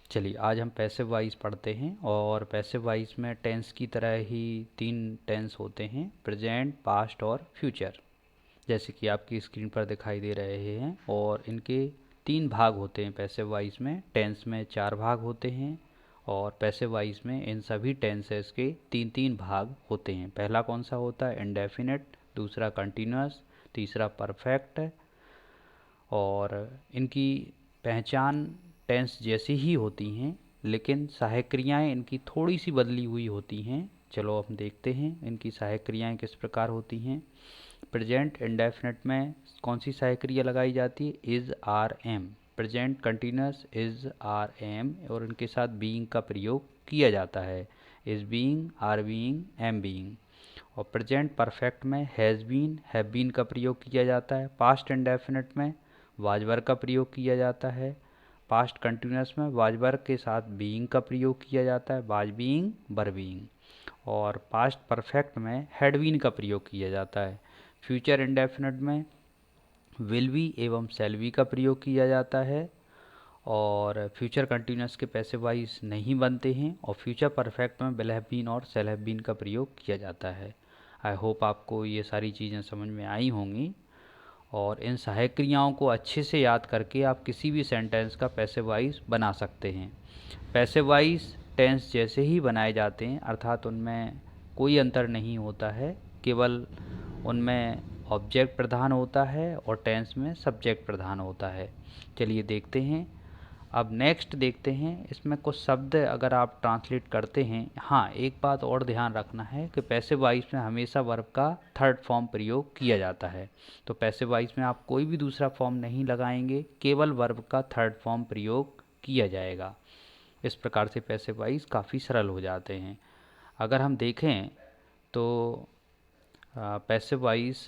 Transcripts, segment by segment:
चलिए आज हम पैसिव वॉइस पढ़ते हैं और पैसिव वॉइस में टेंस की तरह ही तीन टेंस होते हैं, प्रेजेंट, पास्ट और फ्यूचर, जैसे कि आपकी स्क्रीन पर दिखाई दे रहे हैं। और इनके तीन भाग होते हैं पैसिव वॉइस में। टेंस में चार भाग होते हैं और पैसिव वॉइस में इन सभी टेंसेस के तीन तीन भाग होते हैं। पहला कौन सा होता है? इंडेफिनिट, दूसरा कंटिन्यूअस, तीसरा परफेक्ट। और इनकी पहचान टेंस जैसी ही होती हैं, लेकिन सहायक क्रियाएँ इनकी थोड़ी सी बदली हुई होती हैं। चलो हम देखते हैं इनकी सहायक क्रियाएँ किस प्रकार होती हैं। प्रेजेंट इंडेफिनिट में कौन सी सहायक क्रिया लगाई जाती है? Is, are, am. Present continuous is, are, am और इनके साथ बीइंग का प्रयोग किया जाता है। Is being, are being, am being. और प्रेजेंट परफेक्ट में हैज़ बीन, हैव बीन का प्रयोग किया जाता है। पास्ट इंडेफिनिट में वाज वर का प्रयोग किया जाता है। पास्ट कंटिन्यूअस में वाज वर के साथ बीइंग का प्रयोग किया जाता है, वाज बीइंग, वर बीइंग। और पास्ट परफेक्ट में हैड बीन का प्रयोग किया जाता है। फ्यूचर इंडेफिनिट में विल बी एवं शैल बी का प्रयोग किया जाता है। और फ्यूचर कंटिन्यूअस के पैसिव वॉइस नहीं बनते हैं और फ्यूचर परफेक्ट में विल हैव बीन और शैल हैव बीन का प्रयोग किया जाता है। आई होप आपको ये सारी चीज़ें समझ में आई होंगी और इन सहायक क्रियाओं को अच्छे से याद करके आप किसी भी सेंटेंस का पैसिव वॉइस बना सकते हैं। पैसिव वॉइस टेंस जैसे ही बनाए जाते हैं, अर्थात उनमें कोई अंतर नहीं होता है, केवल उनमें ऑब्जेक्ट प्रधान होता है और टेंस में सब्जेक्ट प्रधान होता है। चलिए देखते हैं। अब नेक्स्ट देखते हैं, इसमें कुछ शब्द अगर आप ट्रांसलेट करते हैं। हाँ, एक बात और ध्यान रखना है कि पैसिव वॉइस में हमेशा वर्ब का थर्ड फॉर्म प्रयोग किया जाता है। तो पैसिव वॉइस में आप कोई भी दूसरा फॉर्म नहीं लगाएंगे, केवल वर्ब का थर्ड फॉर्म प्रयोग किया जाएगा। इस प्रकार से पैसिव वॉइस काफ़ी सरल हो जाते हैं। अगर हम देखें तो पैसिव वॉइस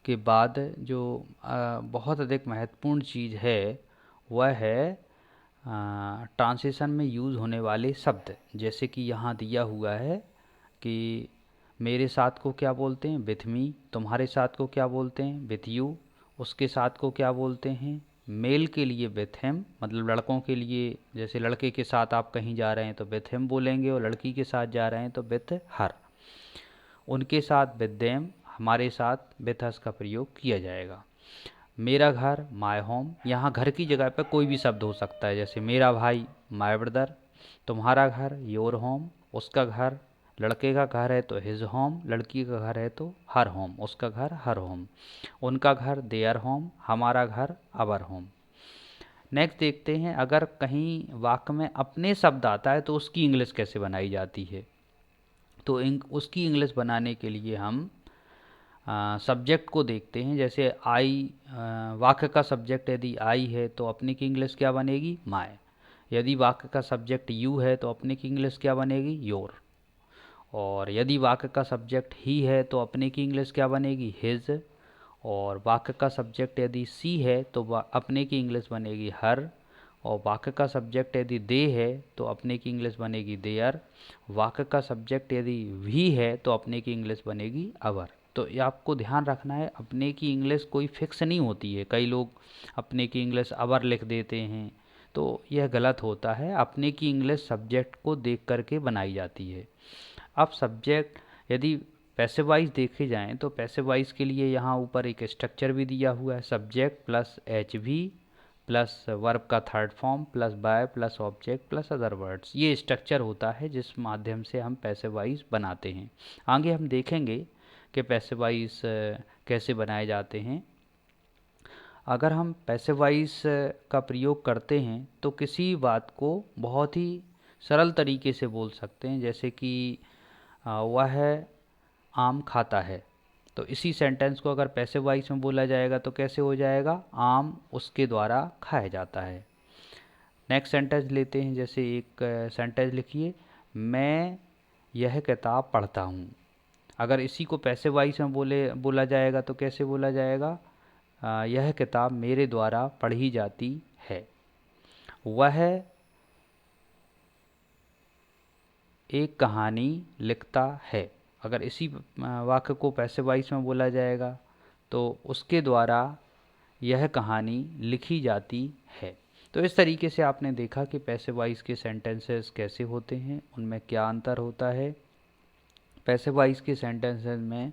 के बाद जो बहुत अधिक महत्वपूर्ण चीज़ है वह है ट्रांसलेशन में यूज़ होने वाले शब्द। जैसे कि यहाँ दिया हुआ है कि मेरे साथ को क्या बोलते हैं? With me. तुम्हारे साथ को क्या बोलते हैं? With you. उसके साथ को क्या बोलते हैं? मेल के लिए विथ हिम, मतलब लड़कों के लिए, जैसे लड़के के साथ आप कहीं जा रहे हैं तो विथ हिम बोलेंगे और लड़की के साथ जा रहे हैं तो विथ हर। उनके साथ विद देम, हमारे साथ विथ अस का प्रयोग किया जाएगा। मेरा घर, माय होम। यहाँ घर की जगह पर कोई भी शब्द हो सकता है, जैसे मेरा भाई, माय ब्रदर। तुम्हारा घर, योर होम। उसका घर, लड़के का घर है तो हिज होम, लड़की का घर है तो हर होम, उसका घर हर होम। उनका घर, देयर होम। हमारा घर, अवर होम। नेक्स्ट देखते हैं, अगर कहीं वाक्य में अपने शब्द आता है तो उसकी इंग्लिश कैसे बनाई जाती है। तो उसकी इंग्लिश बनाने के लिए हम सब्जेक्ट को देखते हैं। जैसे आई, वाक्य का सब्जेक्ट यदि आई है तो अपने की इंग्लिश क्या बनेगी? माय। यदि वाक्य का सब्जेक्ट यू है तो अपने की इंग्लिश क्या बनेगी? योर। और यदि वाक्य का सब्जेक्ट ही है तो अपने की इंग्लिश क्या बनेगी? हिज। और वाक्य का सब्जेक्ट यदि सी है तो अपने की इंग्लिश बनेगी हर। और वाक्य का सब्जेक्ट यदि दे है तो अपने की इंग्लिश बनेगी देयर। वाक्य का सब्जेक्ट यदि वी है तो अपने की इंग्लिश बनेगी अवर। तो ये आपको ध्यान रखना है, अपने की इंग्लिश कोई फिक्स नहीं होती है। कई लोग अपने की इंग्लिश अवर लिख देते हैं, तो यह गलत होता है। अपने की इंग्लिश सब्जेक्ट को देख करके बनाई जाती है। अब सब्जेक्ट यदि पैसिव वॉइस देखे जाएँ तो पैसिव वॉइस के लिए यहाँ ऊपर एक स्ट्रक्चर भी दिया हुआ है, subject plus H V plus verb का third form plus by plus object plus other words. ये स्ट्रक्चर होता है जिस माध्यम से हम पैसिव वॉइस बनाते हैं। आगे हम देखेंगे कि पैसिव वॉइस कैसे बनाए जाते हैं। अगर हम पैसिव वॉइस का प्रयोग करते हैं तो किसी बात को बहुत ही सरल तरीके से बोल सकते हैं, जैसे कि वह आम खाता है। तो इसी सेंटेंस को अगर पैसिव वॉइस में बोला जाएगा तो कैसे हो जाएगा? आम उसके द्वारा खाया जाता है। नेक्स्ट सेंटेंस लेते हैं, जैसे एक सेंटेंस लिखिए, मैं यह किताब पढ़ता हूँ। अगर इसी को पैसिव वॉइस में बोला जाएगा तो कैसे बोला जाएगा? यह किताब मेरे द्वारा पढ़ी जाती है। वह एक कहानी लिखता है। अगर इसी वाक्य को पैसिव वॉइस में बोला जाएगा तो उसके द्वारा यह कहानी लिखी जाती है। तो इस तरीके से आपने देखा कि पैसिव वॉइस के सेंटेंसेस कैसे होते हैं, उनमें क्या अंतर होता है। पैसिव वॉइस के सेंटेंसेस में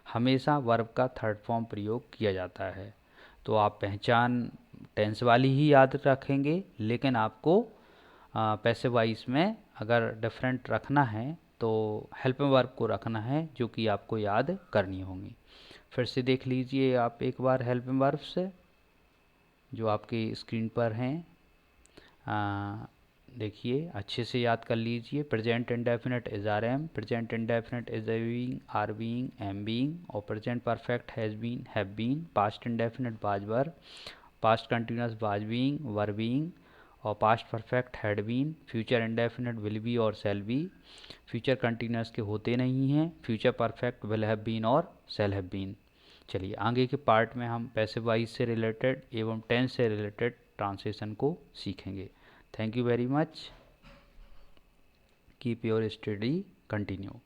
हमेशा वर्ब का थर्ड फॉर्म प्रयोग किया जाता है। तो आप पहचान टेंस वाली ही याद रखेंगे, लेकिन आपको पैसिव वॉइस में अगर डिफरेंट रखना है तो हेल्पिंग वर्ब को रखना है, जो कि आपको याद करनी होंगी। फिर से देख लीजिए आप एक बार हेल्पिंग वर्ब से जो आपकी स्क्रीन पर हैं। देखिए अच्छे से याद कर लीजिए। Present indefinite is are am, present indefinite is being, are being, am being, और present perfect has been, have been, past indefinite was were, past continuous was being, were being, और past perfect had been, future indefinite will be और shall be. Future continuous के होते नहीं हैं, future perfect will have been और shall have been. चलिए आगे के पार्ट में हम पैसिव वॉइस से रिलेटेड एवं टेंस से रिलेटेड ट्रांसलेशन को सीखेंगे। Thank you very much. Keep your study continue.